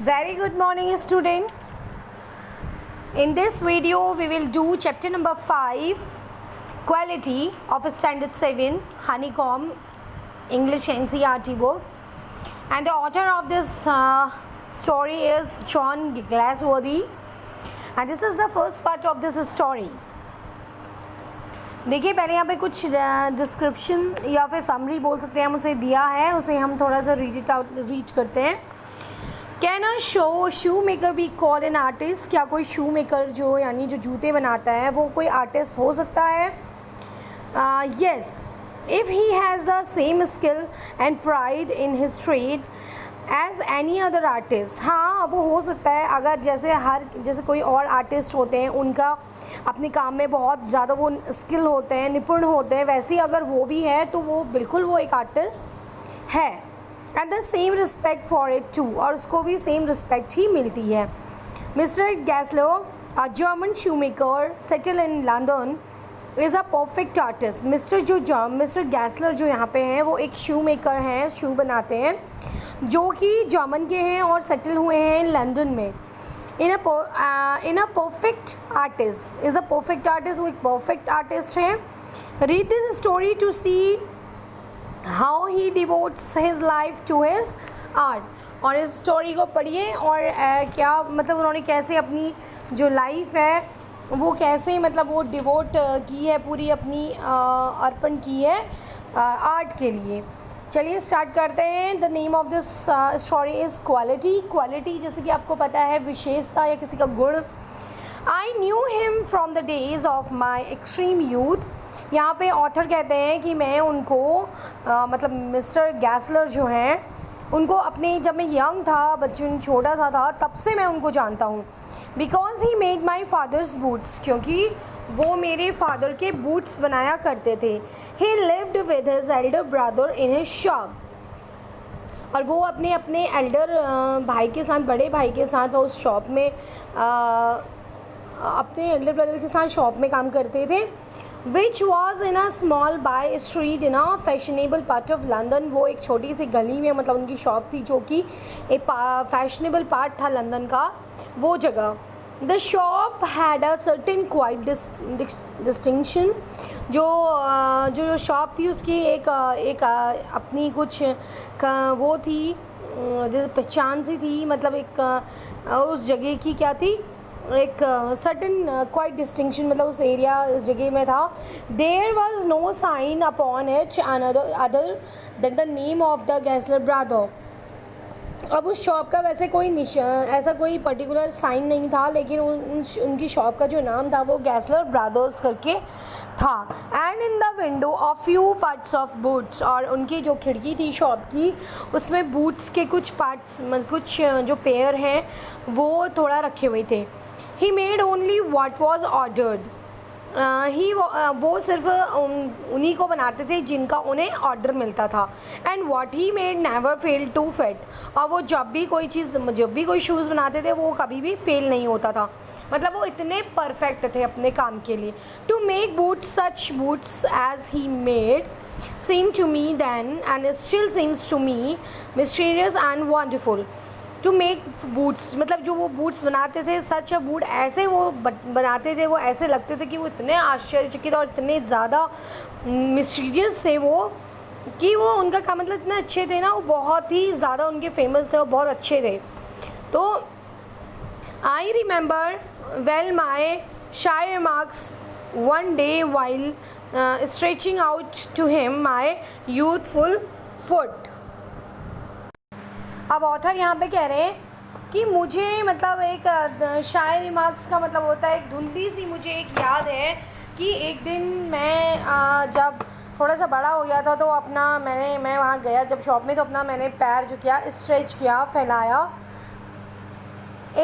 Very good morning, student. In this video, we will do chapter number 5, Quality of Standard 7, Honeycomb, English NCERT book. And the author of this story is John Galsworthy. And this is the first part of this story. देखिए पहले यहाँ पे कुछ description या फिर summary बोल सकते हैं हम उसे दिया है, उसे हम थोड़ा सा रीड करते हैं. Can a shoe maker be called an artist? क्या कोई शू मेकर जो यानी जो जूते बनाता है वो कोई आर्टिस्ट हो सकता है? Yes, if he has the same skill and pride in his trade as any other artist. हाँ, वो हो सकता है अगर जैसे कोई और आर्टिस्ट होते हैं, उनका अपने काम में बहुत ज़्यादा वो स्किल होते हैं, निपुण होते हैं, वैसे ही अगर वो भी है तो वो बिल्कुल वो एक आर्टिस्ट है. And the same respect for it too, और उसको भी सेम रिस्पेक्ट ही मिलती है. Mister Gessler, a German shoe maker settle in London, is a perfect artist. Mister Gessler जो यहाँ पे हैं वो एक शू मेकर हैं, शू बनाते हैं, जो कि जर्मन के हैं और सेटल हुए हैं लंदन में. In a perfect artist, is a perfect artist, वो एक परफेक्ट आर्टिस्ट है. Read this story to see how he devotes his life to his art. और इस स्टोरी को पढ़िए और क्या मतलब उन्होंने कैसे अपनी जो लाइफ है वो कैसे मतलब वो डिवोट की है, पूरी अपनी अर्पण की है आर्ट के लिए. चलिए स्टार्ट करते हैं. The name of this story is quality. Quality जैसे कि आपको पता है विशेषता या किसी का गुण. I knew him from the days of my extreme youth. यहाँ पे ऑथर कहते हैं कि मैं उनको मतलब मिस्टर गैस्लर जो हैं उनको अपने जब मैं यंग था, बचपन छोटा सा था, तब से मैं उनको जानता हूँ. Because he made my father's boots, क्योंकि वो मेरे फादर के बूट्स बनाया करते थे. ही lived with his Elder brother in his shop, और वो अपने एल्डर भाई के साथ, बड़े भाई के साथ उस शॉप में अपने एल्डर ब्रदर के साथ शॉप में काम करते थे. Which was in a small by street in a fashionable part of London. वो एक छोटी सी गली में मतलब उनकी शॉप थी, जो कि एक फैशनेबल पार्ट था लंदन का, वो जगह. The shop had a certain quite distinction. जो शॉप थी उसकी एक अपनी कुछ वो थी, जैसे पहचान सी थी, मतलब एक उस जगह की क्या थी, एक सर्टन क्वाइट डिस्टिंक्शन, मतलब उस एरिया उस जगह में था. There was no sign upon it other than the name of the Gessler brother. अब उस शॉप का वैसे कोई ऐसा कोई पर्टिकुलर साइन नहीं था, लेकिन उनकी शॉप का जो नाम था वो गैस्लर ब्रदर्स करके था. And in the window of few parts of boots, और उनकी जो खिड़की थी शॉप की उसमें बूट्स के कुछ पार्ट्स, कुछ जो पेयर हैं वो थोड़ा रखे हुए थे. He made only what was ordered. वो सिर्फ उन्हीं को बनाते थे जिनका उन्हें ऑर्डर मिलता था. And what he made never fail to fit. और वो जब भी कोई शूज़ बनाते थे वो कभी भी फेल नहीं होता था, मतलब वो इतने परफेक्ट थे अपने काम के लिए. To make boots such boots as he made seemed to me then and it still seems to me mysterious and wonderful. To make boots मतलब जो वो बूट्स बनाते थे, सच अ बूट, ऐसे वो बनाते थे, वो ऐसे लगते थे कि वो इतने आश्चर्यचकित और इतने ज़्यादा मिस्टीरियस थे वो, कि वो उनका काम मतलब इतने अच्छे थे ना, वो बहुत ही ज़्यादा उनके फेमस थे, वो बहुत अच्छे थे. तो I remember well my shy remarks one day while stretching out to him my youthful foot. अब ऑथर यहाँ पे कह रहे हैं कि मुझे मतलब एक शायर रिमार्क्स का मतलब होता है एक धुंधली सी मुझे एक याद है कि एक दिन मैं जब थोड़ा सा बड़ा हो गया था तो मैं वहाँ गया जब शॉप में, तो मैंने पैर जो किया स्ट्रेच किया, फैलाया.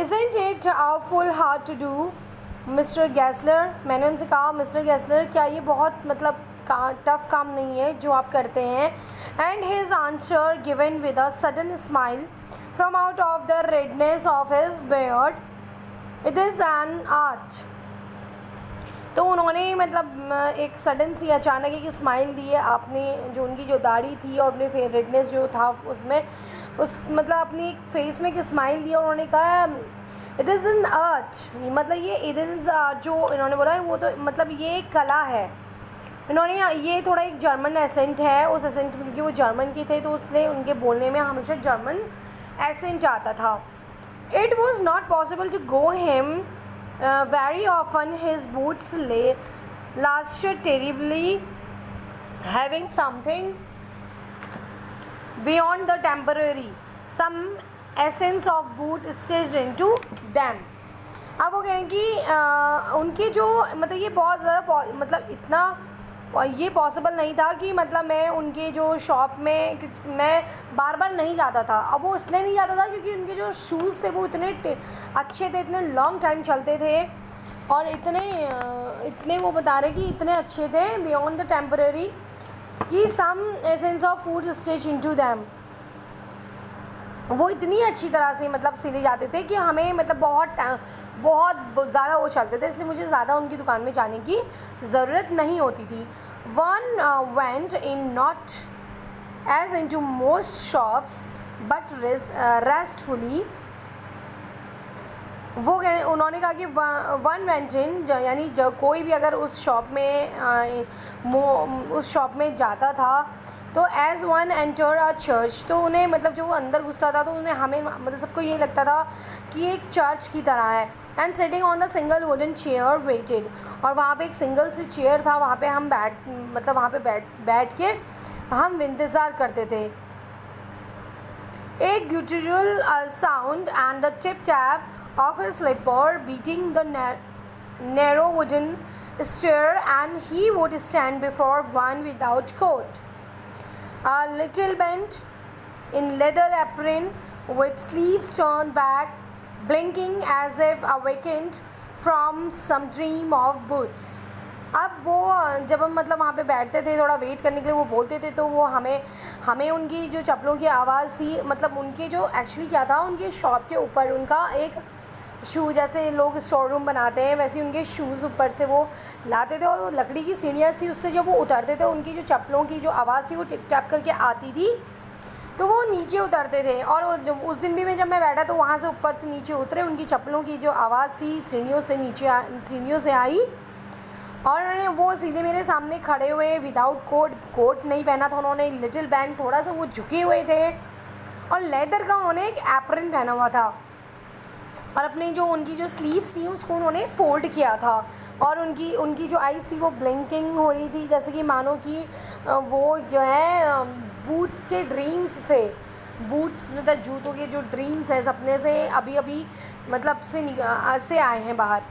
Isn't it a full hard to do mister Gessler. मैंने उनसे कहा मिस्टर गैस्लर क्या ये बहुत मतलब टफ़ काम नहीं है जो आप करते हैं. And his answer given with a sudden smile from out of the redness of his beard, it is an art. तो उन्होंने मतलब एक सडन सी अचानक एक स्माइल दी है आपने, जो उनकी जो दाढ़ी थी और अपने रेडनेस जो था उसमें, उस मतलब अपनी फेस में एक स्माइल दिया, उन्होंने कहा इट इज़ इन अर्थ, मतलब ये इधर जो इन्होंने बोला है वो तो मतलब ये एक कला है। इन्होंने ये थोड़ा एक जर्मन एसेंट है, उस एसेंट क्योंकि वो जर्मन के थे तो इसलिए उनके बोलने में हमेशा जर्मन एसेंट आता था। It was not possible to go him very often, his boots lasted terribly, having something beyond the temporary, some essence of boot stitched into them. अब वो कहें कि उनकी जो मतलब ये बहुत ज़्यादा मतलब इतना ये पॉसिबल नहीं था कि मतलब मैं उनके जो शॉप में मैं बार बार नहीं जाता था। अब वो इसलिए नहीं जाता था क्योंकि उनके जो शूज़ थे वो इतने अच्छे थे, इतने लॉन्ग टाइम चलते थे और इतने वो बता रहे कि इतने अच्छे थे बियॉन्ड द टेम्पररी कि some essence of food stitch into them. वो इतनी अच्छी तरह से मतलब सिले जाते थे कि हमें मतलब बहुत ज़्यादा वो चलते थे, इसलिए मुझे ज़्यादा उनकी दुकान में जाने की ज़रूरत नहीं होती थी। One went in not as in to most shops but restfully. वो उन्होंने कहा कि वन वेंट इन यानी जब कोई भी अगर उस शॉप में जाता था तो as one enter a church, तो उन्हें मतलब जब वो अंदर घुसता था तो उन्हें हमें मतलब सबको ये लगता था कि एक चर्च की तरह है। And sitting on the single wooden chair waited, और वहाँ पे एक सिंगल सी चेयर था, वहाँ पे हम बैठ के हम इंतज़ार करते थे। एक guttural sound and the tip tap of a slipper beating the narrow wooden stair, and he would stand before one without coat, a little bent in leather apron with sleeves turned back, blinking as if awakened from some dream of boots. अब वो जब हम मतलब वहाँ पे बैठते थे थोड़ा वेट करने के लिए, वो बोलते थे तो वो हमें उनकी जो चप्पलों की आवाज़ थी, मतलब उनके जो एक्चुअली क्या था, उनके शॉप के ऊपर उनका एक शू, जैसे लोग स्टोर रूम बनाते हैं वैसे उनके शूज़ ऊपर से वो लाते थे और वो लकड़ी की सीढ़ियाँ थी, उससे जब वो उतरते थे उनकी जो चप्पलों की जो आवाज़ थी वो टिप टैप करके आती थी, तो वो नीचे उतरते थे। और जब उस दिन भी जब मैं बैठा तो वहाँ से ऊपर से नीचे उतरे, उनकी चप्पलों की जो आवाज़ थी सीढ़ियों से आई और उन्होंने वो सीधे मेरे सामने खड़े हुए, विदाउट कोट नहीं पहना था उन्होंने, लिटिल बैंड थोड़ा सा वो झुके हुए थे और लेदर का उन्होंने एक एप्रन पहना हुआ था और अपनी जो उनकी जो स्लीव्स थी उसको उन्होंने फोल्ड किया था और उनकी जो आईज थी वो ब्लिंकिंग हो रही थी, जैसे कि मानो कि वो जो है बूट्स के ड्रीम्स से, बूट्स मतलब जूतों के जो ड्रीम्स है सपने से अभी मतलब से आए हैं बाहर।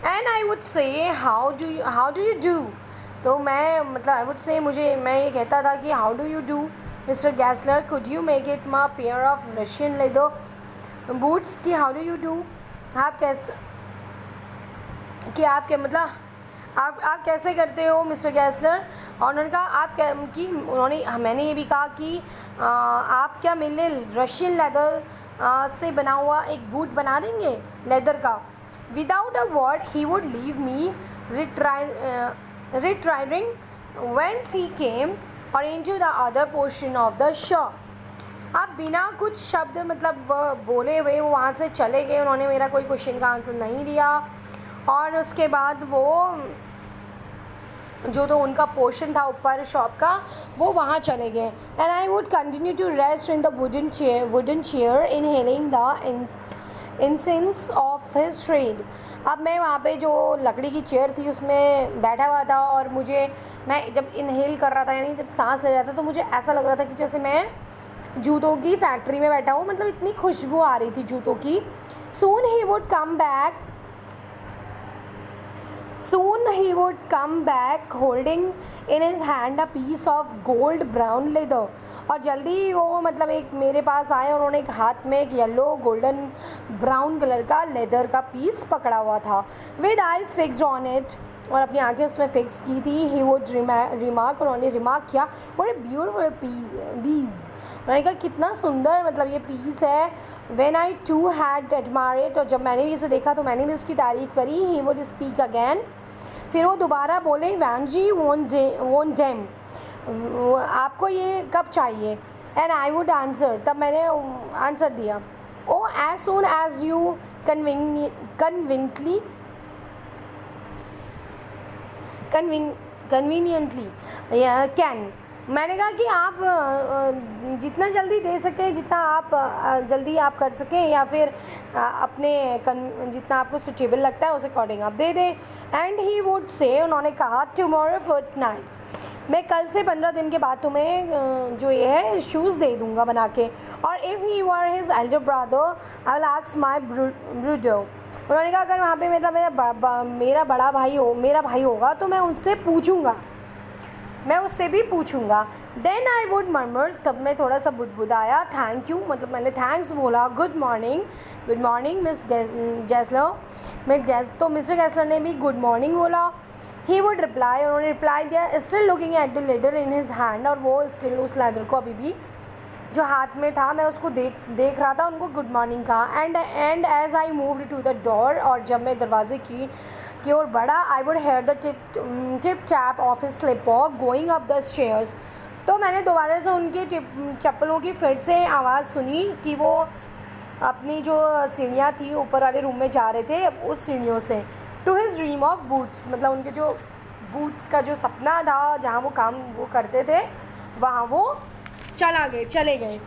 And I would say how do you do, तो मैं मतलब आई वुड से मैं ये कहता था कि how do you do mister Gessler, could you make it my pair of Russian leather boots, की हाउ डू यू डू, आप कैसे कि आप क्या मतलब आप कैसे करते हो मिस्टर गैसलर। और उन्होंने कहा आप क्या कि मैंने ये भी कहा कि आप क्या मेरे लिए रशियन लेदर से बना हुआ एक बूट बना देंगे लेदर का। Without a word he would leave me retiring whence he came और into the other portion of the shop. आप बिना कुछ शब्द मतलब बोले हुए वो वहाँ से चले गए, उन्होंने मेरा कोई क्वेश्चन का आंसर नहीं दिया और उसके बाद वो जो तो उनका पोर्शन था ऊपर शॉप का वो वहाँ चले गए। And I would continue to rest in the wooden chair inhaling the incense of his trade. अब मैं वहाँ पे जो लकड़ी की चेयर थी उसमें बैठा हुआ था और मैं जब इनहेल कर रहा था यानी जब सांस ले रहा था तो मुझे ऐसा लग रहा था कि जैसे मैं जूतों की फैक्ट्री में बैठा हूँ, मतलब इतनी खुशबू आ रही थी जूतों की। Soon he would come back holding in his hand a piece of gold brown leather, और जल्दी ही वो मतलब एक मेरे पास आए, उन्होंने एक हाथ में एक येलो गोल्डन ब्राउन कलर का लेदर का पीस पकड़ा हुआ था। With eyes fixed on it, और अपनी आंखें उसमें फिक्स की थी। ही वुड रिमार्क, उन्होंने रिमार्क किया व्हाट अ ब्यूटीफुल पीस, उन्होंने कहा कितना सुंदर मतलब ये पीस है। When I too had admired, और जब मैंने भी इसे देखा तो मैंने भी इसकी तारीफ़ करी। He would speak again, फिर वो दोबारा बोले वैन जी वोन डेम, आपको ये कब चाहिए। एंड आई वुड आंसर, तब मैंने आंसर दिया, oh as soon as you conveniently can. मैंने कहा कि आप जितना जल्दी दे सकें, जितना आप जल्दी आप कर सकें, या फिर अपने जितना आपको सूटेबल लगता है उस अकॉर्डिंग आप दे दें। एंड ही वुड से, उन्होंने कहा, टुमारो फोर्टनाइट, मैं कल से 15 दिन के बाद तुम्हें जो ये है शूज़ दे दूँगा बना के। और if he were his Elder brother I will ask my ब्रूडर, उन्होंने कहा अगर वहाँ पे मतलब मेरा भाई होगा तो मैं उससे पूछूँगा, मैं उससे भी पूछूँगा। देन आई वुड मर्मर, तब मैं थोड़ा सा बुदबुदाया, थैंक यू, मतलब मैंने थैंक्स बोला। गुड मॉर्निंग मिस गैसलर, तो मिस्टर गैसलर ने भी गुड मॉर्निंग बोला। ही वुड रिप्लाई, उन्होंने रिप्लाई दिया, still looking at the ladder in his hand, और वो स्टिल उस लेदर को अभी भी जो हाथ में था मैं उसको देख रहा था, उनको गुड मॉर्निंग कहा। And as I moved to the door, और जब मैं दरवाजे की ओर बढ़ा, I would hear the tip tap of his slipper going up the stairs, तो मैंने दोबारा से उनकी चप्पलों की फिर से आवाज़ सुनी कि वो अपनी जो सीढ़ियाँ थी ऊपर वाले रूम में जा रहे थे उस सीढ़ियों से। To his dream of boots, मतलब उनके जो बूट्स का जो सपना था, जहाँ वो काम वो करते थे, वहाँ वो चले गए।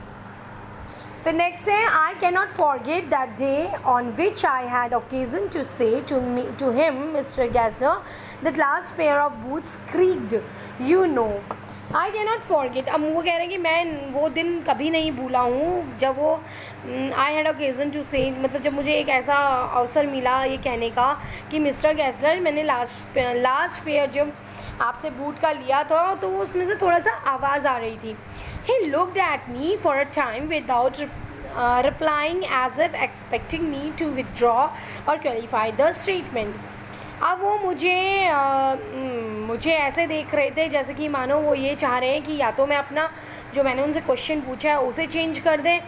फिर नेक्स्ट है, I can not forget that day on which I had occasion to say to him mister Gessler that last pair of boots creaked, you know. I can not forget, अब वो कह रहे हैं कि मैं वो दिन कभी नहीं भूला हूँ जब वो आई हैड ओकेजन टू से, मतलब जब मुझे एक ऐसा अवसर मिला ये कहने का कि मिस्टर गैसलर, मैंने लास्ट पेयर जब आपसे बूट का लिया था तो उसमें से थोड़ा सा आवाज़ आ रही थी। He looked at me for a time without replying, as if expecting me to withdraw or clarify the statement. अब वो मुझे ऐसे देख रहे थे जैसे कि मानो वो ये चाह रहे हैं कि या तो मैं अपना जो मैंने उनसे क्वेश्चन पूछा है उसे चेंज कर दें,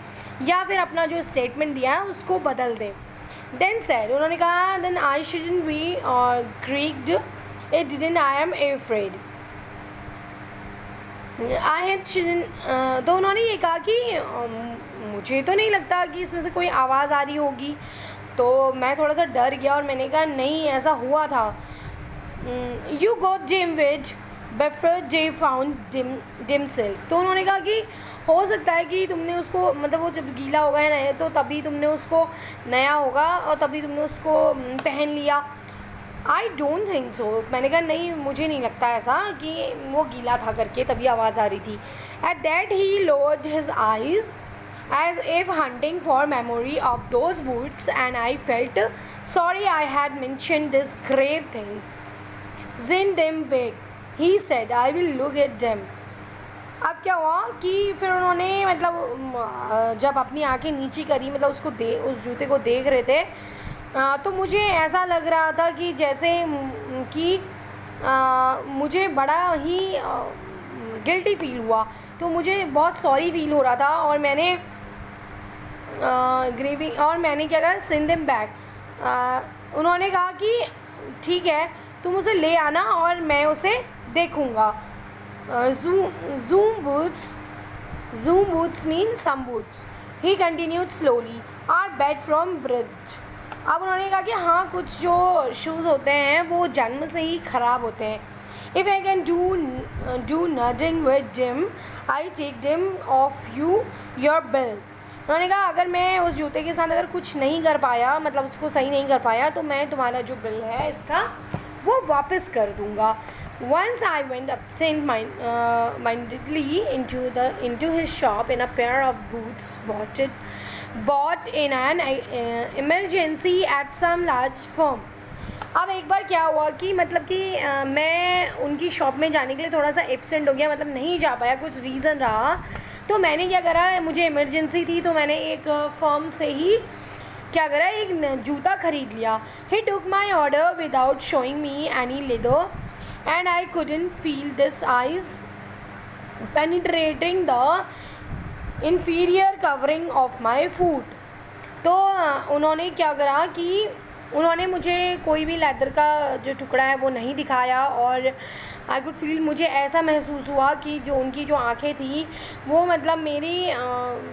या फिर अपना जो स्टेटमेंट दिया है उसको बदल दें। देन सैड, उन्होंने कहा, then I shouldn't be creaked it didn't, I am afraid. तो उन्होंने ये कहा कि मुझे तो नहीं लगता कि इसमें से कोई आवाज़ आ रही होगी, तो मैं थोड़ा सा डर गया और मैंने कहा नहीं ऐसा हुआ था। You got dim which before they found dim self, तो उन्होंने कहा कि हो सकता है कि तुमने उसको, मतलब वो जब गीला होगा है ना, तो तभी तुमने उसको नया होगा और तभी तुमने उसको पहन लिया। आई डोंट थिंक सो, मैंने कहा नहीं मुझे नहीं लगता ऐसा कि वो गीला था करके तभी आवाज़ आ रही थी। At that he lowered his eyes as if hunting for memory of those boots and I felt sorry I had mentioned this grave things gin them big, he said I will look at them. अब क्या हुआ कि फिर उन्होंने मतलब जब अपनी आंखें नीची करी, मतलब उस जूते को देख रहे थे, तो मुझे ऐसा लग रहा था कि जैसे कि मुझे बड़ा ही गिल्टी फील हुआ, तो मुझे बहुत सॉरी फील हो रहा था, और मैंने मैंने क्या कहा, सेंड देम बैक। उन्होंने कहा कि ठीक है तुम उसे ले आना और मैं उसे देखूँगा। Zoom boots mean some boots. He continued slowly. Are bad from bridge. अब उन्होंने कहा कि हाँ कुछ जो शूज़ होते हैं वो जन्म से ही ख़राब होते हैं। If I can do nothing with them, I take them off your bill. उन्होंने कहा अगर मैं उस जूते के साथ अगर कुछ नहीं कर पाया, मतलब उसको सही नहीं कर पाया, तो मैं तुम्हारा जो बिल है इसका वो वापस कर दूँगा। Once I went absent-mindedly into his shop in a pair of boots bought in an emergency at some large firm. अब एक बार क्या हुआ कि मतलब कि मैं उनकी शॉप में जाने के लिए थोड़ा सा एब्सेंट हो गया, मतलब नहीं जा पाया, कुछ रीज़न रहा, तो मैंने क्या करा, मुझे इमरजेंसी थी तो मैंने एक फर्म से ही क्या करा, एक जूता ख़रीद लिया। He took my order without showing me any leather. And I couldn't feel this eyes penetrating the inferior covering of my foot. तो उन्होंने क्या करा कि उन्होंने मुझे कोई भी लेदर का जो टुकड़ा है वो नहीं दिखाया, और आई कुड फील, मुझे ऐसा महसूस हुआ कि जो उनकी जो आँखें थी वो मतलब मेरी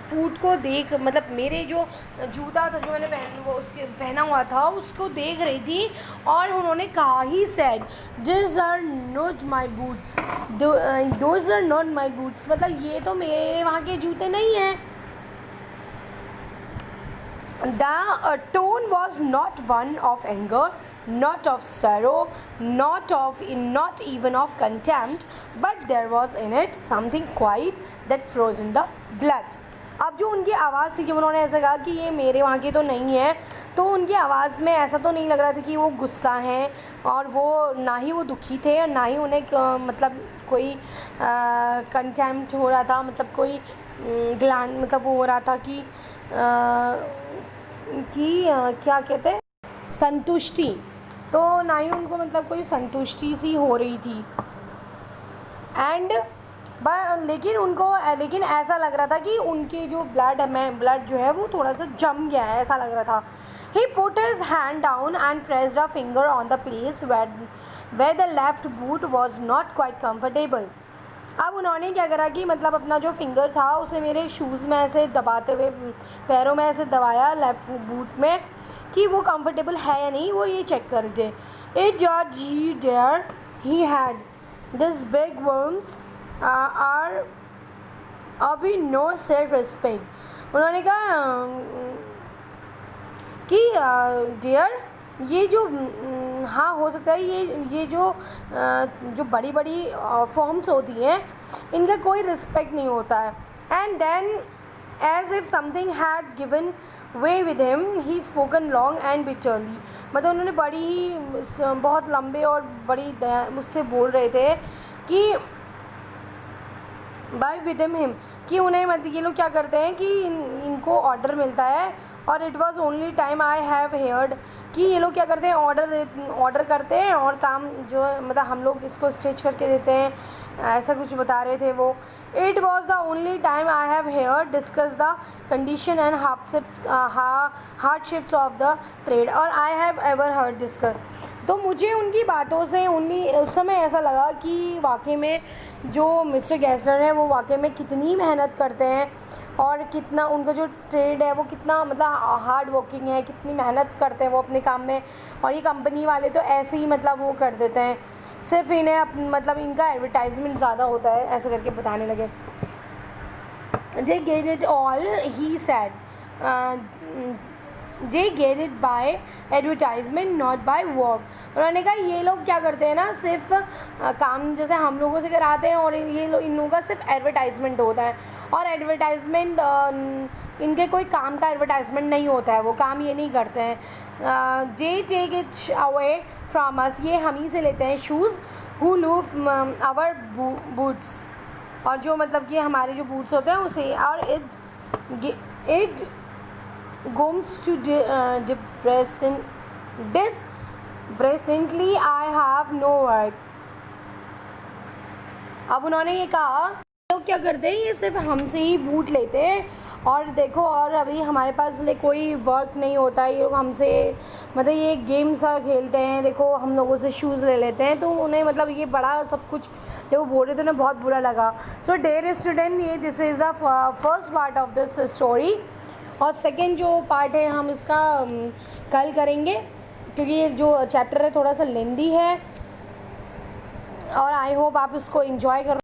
फूट को देख, मतलब मेरे जो जूता था जो मैंने पहना हुआ था उसको देख रही थी। और उन्होंने कहा he said this are not my boots, those are not my boots, मतलब ये तो मेरे वहाँ के जूते नहीं हैं। The tone was not one of anger, not of sorrow, not even of contempt, but there was in it something quiet that frozen the blood. अब जो उनकी आवाज़ थी, जब उन्होंने ऐसा कहा कि ये मेरे वहाँ की तो नहीं है, तो उनकी आवाज़ में ऐसा तो नहीं लग रहा था कि वो गुस्सा हैं, और वो ना ही वो दुखी थे और ना ही उन्हें मतलब कोई कंटेम्प्ट हो रहा था, मतलब कोई ग्लान, मतलब वो हो रहा था कि क्या कहते हैं, संतुष्टि, तो ना ही उनको मतलब कोई संतुष्टि सी हो रही थी। एंड लेकिन ऐसा लग रहा था कि उनके जो ब्लड जो है वो थोड़ा सा जम गया है, ऐसा लग रहा था। He put his hand down and pressed a finger on the place where the left boot was not quite comfortable. अब उन्होंने क्या करा कि मतलब अपना जो फिंगर था उसे मेरे शूज़ में ऐसे दबाते हुए, पैरों में ऐसे दबाया लेफ्ट बूट में, कि वो कंफर्टेबल है या नहीं, वो ये चेक कर दे। It George he dare he had this big worms are have no self respect. उन्होंने कहा कि डियर, ये जो हाँ हो सकता है ये जो बड़ी बड़ी फॉर्म्स होती हैं इनका कोई रिस्पेक्ट नहीं होता है। And then as if something had given way with him he spoken long and bitterly, मतलब उन्होंने बड़ी ही बहुत लंबे और बड़ी मुझसे बोल रहे थे कि बाय विद हिम, कि उन्हें मतलब ये लोग क्या करते हैं कि इनको ऑर्डर मिलता है, और it was only time I have heard, कि ये लोग क्या करते हैं, ऑर्डर करते हैं और काम जो मतलब हम लोग इसको स्टिच करके देते हैं, ऐसा कुछ बता रहे थे वो। It was the only time I have heard discuss the condition and hardships of the trade, और I have ever heard discuss. तो मुझे उनकी बातों से उस समय ऐसा लगा कि वाकई में जो मिस्टर गेस्लर है वो वाकई में कितनी मेहनत करते हैं, और कितना उनका जो ट्रेड है वो कितना मतलब हार्ड वर्किंग है, कितनी मेहनत करते हैं वो अपने काम में। और ये कंपनी वाले तो ऐसे ही मतलब वो कर देते हैं, सिर्फ इन्हें मतलब इनका एडवर्टाइजमेंट ज़्यादा होता है, ऐसे करके बताने लगे। They get it all he sad, they get it by advertisement not by work. उन्होंने कहा ये लोग क्या करते हैं ना, सिर्फ काम जैसे हम लोगों से कराते हैं, और ये लोग इन लोगों का सिर्फ एडवर्टाइजमेंट होता है, और एडवर्टाइजमेंट इनके कोई काम का एडवर्टाइजमेंट नहीं होता है, वो काम ये नहीं करते हैं। They take it away from us, ये हम ही से लेते हैं shoes, who love our boots, और जो मतलब कि हमारे जो बूट्स होते हैं उसे, और it comes to depressingly I have no work. अब उन्होंने ये कहा लोग क्या करते हैं, ये सिर्फ हमसे ही बूट लेते हैं, और देखो और अभी हमारे पास कोई वर्क नहीं होता है, ये लोग हमसे मतलब ये गेम सा खेलते हैं, देखो हम लोगों से शूज़ ले लेते हैं। तो उन्हें मतलब ये बड़ा सब कुछ जब वो बोल रहे थे उन्हें बहुत बुरा लगा। सो डियर स्टूडेंट, ये this is the first part of this story, और सेकेंड जो पार्ट है हम इसका कल करेंगे, क्योंकि ये जो चैप्टर है थोड़ा सा लेंदी है, और आई होप आप इसको एंजॉय कर